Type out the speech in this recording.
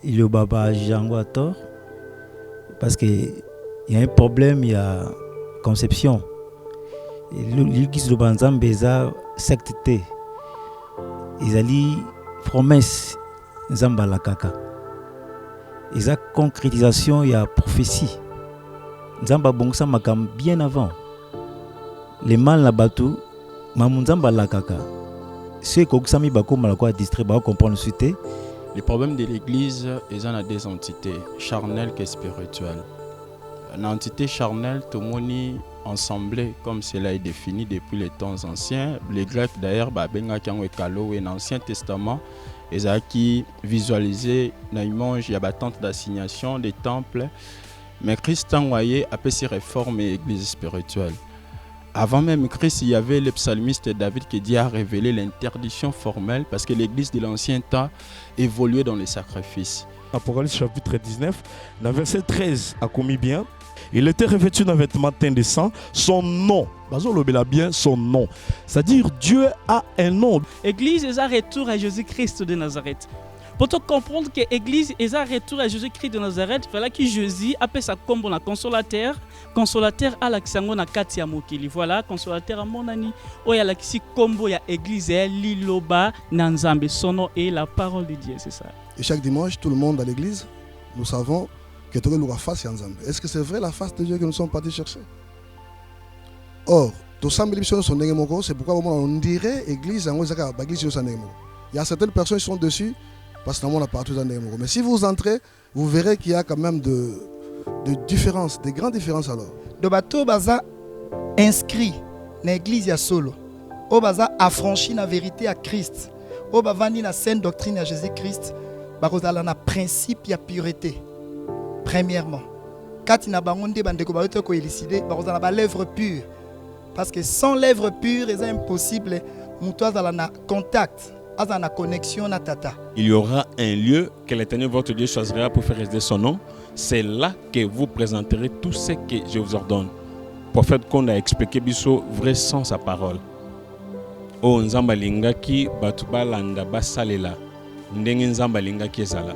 il y a Baba Django à tort parce qu'il y a un problème, il y a conception. L'église de Banzambe est secte. Ils ont promesse Nzamba la kaka. Ils ont concrétisation, il y a prophétie. Nzamba bongsa makam bien avant. Les mal la batu, Mamunzamba la kaka. Ceux qui ont mis bako malako à district, ba comprendre suite. Le problème de l'église, ils ont des entités charnelles et spirituelles. Une entité charnelle, tout le monde ensemble, comme cela est défini depuis les temps anciens. Les Grecs d'ailleurs, un Ancien Testament, ils ont qui visualisé l'image, il y a une tente d'assignation des temples. Mais Christ a envoyé après ces réformes et l'église spirituelle. Avant même Christ, il y avait le psalmiste David qui dit a révélé l'interdiction formelle parce que l'église de l'ancien temps évoluait dans les sacrifices. Apocalypse chapitre 19, le verset 13 a commis bien. Il était revêtu d'un vêtement teint de sang, son nom. Bien son nom. C'est-à-dire Dieu a un nom. L'église est un retour à Jésus-Christ de Nazareth. Pour te comprendre que l'église est un retour à Jésus-Christ de Nazareth, il fallait que Jésus appelle sa combo na consolateur. Consolateur à l'accent na kati ya mokili. Voilà, consolateur à monani. Oya la kisi combo ya église est liloba nanzambe. Son nom est la parole de Dieu, c'est ça. Et chaque dimanche, tout le monde à l'église, nous savons que tu as la face Nzambe. Est-ce que c'est vrai la face de Dieu que nous sommes partis chercher? Or, c'est pourquoi on dirait l'église, il y a certaines personnes qui sont dessus parce que nous partout dans les mots. Mais si vous entrez, vous verrez qu'il y a quand même de différences, de grandes différences alors. De bateau baza inscrit dans l'église ya solo. O baza affranchi la vérité à Christ. O bavani la sainte doctrine à Jésus-Christ. Bakozala na principe ya pureté. Premièrement, quand il a bangonde bandeko baoto ko élucider, bakozala ba lèvres pures. Parce que sans lèvres pures, c'est impossible muto azala na contact. Il y aura un lieu que l'Éternel votre Dieu choisira pour faire résider son nom. C'est là que vous présenterez tout ce que je vous ordonne. Prophète qu'on a expliqué biso vrai sans sa parole. O nzamba lingaki batuba landa basalela ndenge nzamba lingaki ezala.